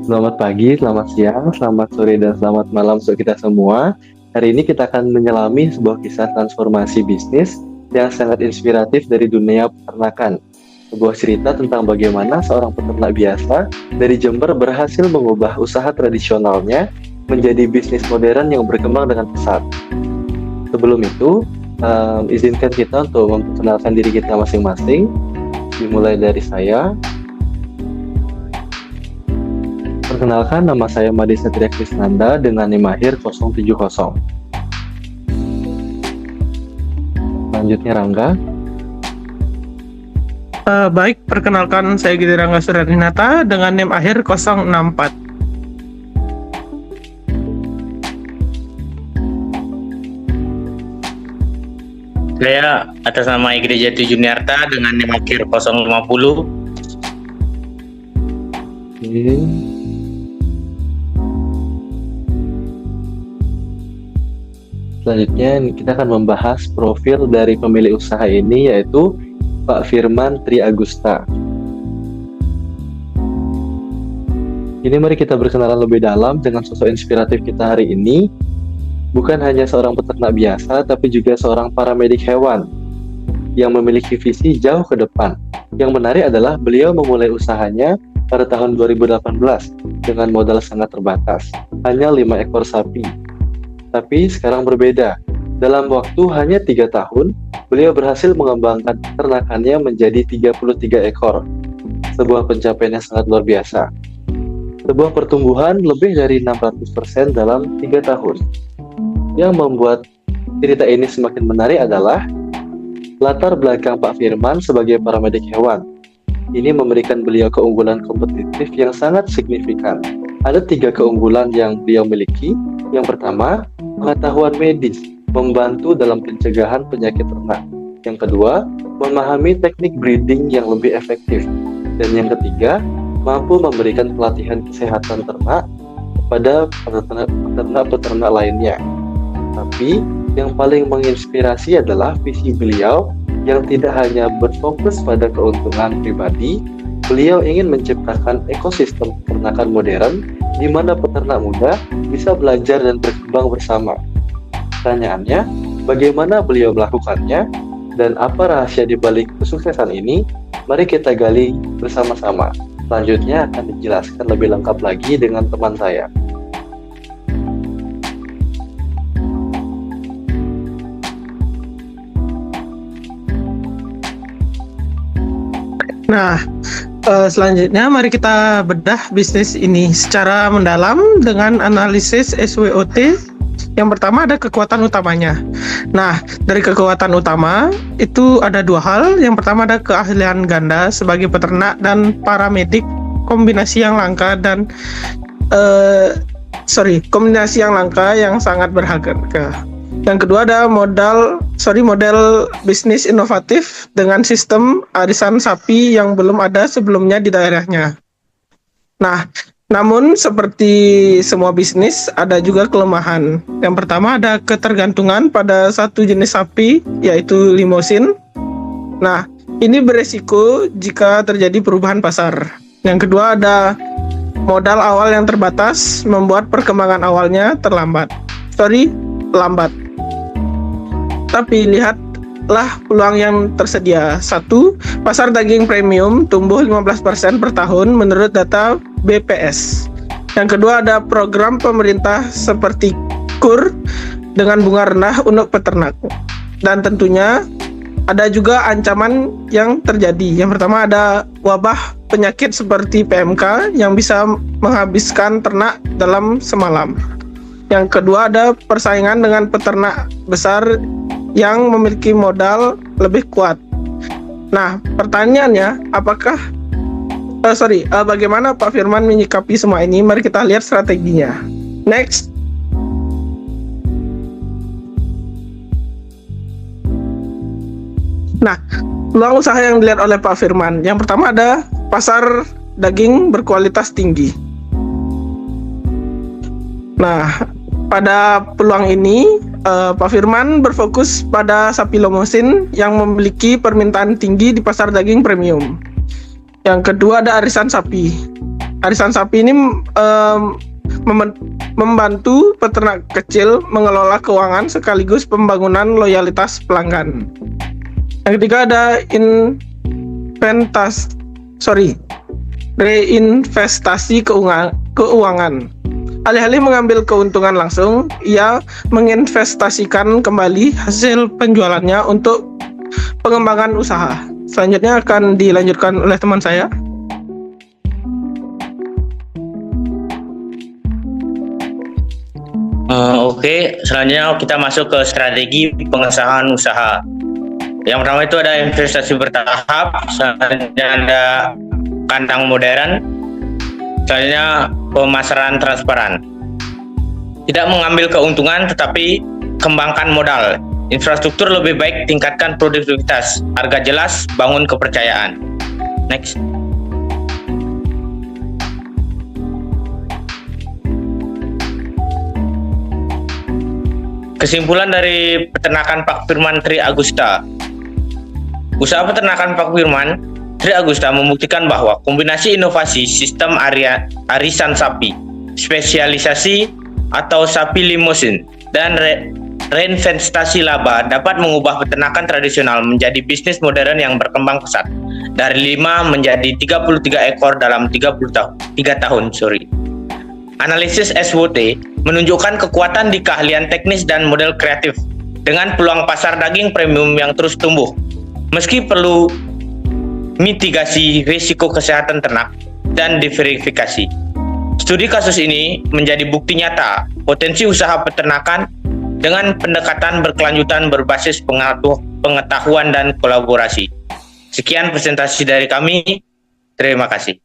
Selamat pagi, selamat siang, selamat sore, dan selamat malam untuk kita semua. Hari ini kita akan menyelami sebuah kisah transformasi bisnis yang sangat inspiratif dari dunia peternakan. Sebuah cerita tentang bagaimana seorang peternak biasa dari Jember berhasil mengubah usaha tradisionalnya menjadi bisnis modern yang berkembang dengan pesat. Sebelum itu, izinkan kita untuk memperkenalkan diri kita masing-masing. Dimulai dari saya. Perkenalkan, nama saya Madi Satria Krisnanda dengan NIM akhir 070. Selanjutnya Rangga. Baik, perkenalkan saya Giri Rangga Suryadinata dengan NIM akhir 064. Saya atas nama Igri Jati Juniarta dengan NIM akhir 050. Oke. Selanjutnya kita akan membahas profil dari pemilik usaha ini, yaitu Pak Firman Tri Agusta. Ini mari kita berkenalan lebih dalam dengan sosok inspiratif kita hari ini. Bukan hanya seorang peternak biasa, tapi juga seorang paramedik hewan yang memiliki visi jauh ke depan. Yang menarik adalah beliau memulai usahanya pada tahun 2018 dengan modal sangat terbatas, hanya 5 ekor sapi. Tapi sekarang berbeda. Dalam waktu hanya 3 tahun, beliau berhasil mengembangkan peternakannya menjadi 33 ekor. Sebuah pencapaian yang sangat luar biasa. Sebuah pertumbuhan lebih dari 600% dalam 3 tahun. Yang membuat cerita ini semakin menarik adalah latar belakang Pak Firman sebagai paramedik hewan. Ini memberikan beliau keunggulan kompetitif yang sangat signifikan. Ada 3 keunggulan yang beliau miliki. Yang pertama, pengetahuan medis, membantu dalam pencegahan penyakit ternak. Yang kedua, memahami teknik breeding yang lebih efektif. Dan yang ketiga, mampu memberikan pelatihan kesehatan ternak kepada peternak-peternak lainnya. Tapi yang paling menginspirasi adalah visi beliau yang tidak hanya berfokus pada keuntungan pribadi. Beliau ingin menciptakan ekosistem peternakan modern di mana peternak muda bisa belajar dan berkembang bersama. Pertanyaannya, bagaimana beliau melakukannya dan apa rahasia di balik kesuksesan ini? Mari kita gali bersama-sama. Selanjutnya akan dijelaskan lebih lengkap lagi dengan teman saya. Nah, selanjutnya mari kita bedah bisnis ini secara mendalam dengan analisis SWOT. Yang pertama ada kekuatan utamanya. Nah, dari kekuatan utama itu ada 2 hal. Yang pertama ada keahlian ganda sebagai peternak dan paramedik, kombinasi yang langka dan kombinasi yang langka yang sangat berharga. Yang kedua ada model bisnis inovatif dengan sistem arisan sapi yang belum ada sebelumnya di daerahnya. Nah, namun seperti semua bisnis ada juga kelemahan. Yang pertama ada ketergantungan pada satu jenis sapi, yaitu limosin. Nah, ini beresiko jika terjadi perubahan pasar. Yang kedua ada modal awal yang terbatas, membuat perkembangan awalnya lambat. Tapi lihatlah peluang yang tersedia. 1. Pasar daging premium tumbuh 15% per tahun menurut data BPS. Yang kedua ada program pemerintah seperti KUR dengan bunga rendah untuk peternak. Dan tentunya ada juga ancaman yang terjadi. Yang pertama ada wabah penyakit seperti PMK yang bisa menghabiskan ternak dalam semalam. Yang kedua ada persaingan dengan peternak besar yang memiliki modal lebih kuat. Nah, pertanyaannya, bagaimana Pak Firman menyikapi semua ini? Mari kita lihat strateginya. Next. Nah, peluang usaha yang dilihat oleh Pak Firman. Yang pertama ada pasar daging berkualitas tinggi. Nah, pada peluang ini, Pak Firman berfokus pada sapi limosin yang memiliki permintaan tinggi di pasar daging premium. Yang kedua ada arisan sapi. Arisan sapi ini membantu peternak kecil mengelola keuangan sekaligus pembangunan loyalitas pelanggan. Yang ketiga ada reinvestasi keuangan. Alih-alih mengambil keuntungan langsung, ia menginvestasikan kembali hasil penjualannya untuk pengembangan usaha. Selanjutnya akan dilanjutkan oleh teman saya. Oke, selanjutnya kita masuk ke strategi pengesahan usaha. Yang pertama itu ada investasi bertahap, selanjutnya ada kandang modern, selanjutnya pemasaran transparan. Tidak mengambil keuntungan tetapi kembangkan modal. Infrastruktur lebih baik, tingkatkan produktivitas. Harga jelas, bangun kepercayaan. Next. Kesimpulan dari peternakan Pak Firman Tri Agusta. Usaha peternakan Pak Firman Tri Agusta membuktikan bahwa kombinasi inovasi sistem arisan sapi, spesialisasi atau sapi limusin, dan reinvestasi laba dapat mengubah peternakan tradisional menjadi bisnis modern yang berkembang pesat. Dari 5 menjadi 33 ekor dalam 3 tahun. Analisis SWOT menunjukkan kekuatan di keahlian teknis dan model kreatif dengan peluang pasar daging premium yang terus tumbuh. Meski perlu mitigasi risiko kesehatan ternak dan diverifikasi. Studi kasus ini menjadi bukti nyata potensi usaha peternakan dengan pendekatan berkelanjutan berbasis pengetahuan dan kolaborasi. Sekian presentasi dari kami. Terima kasih.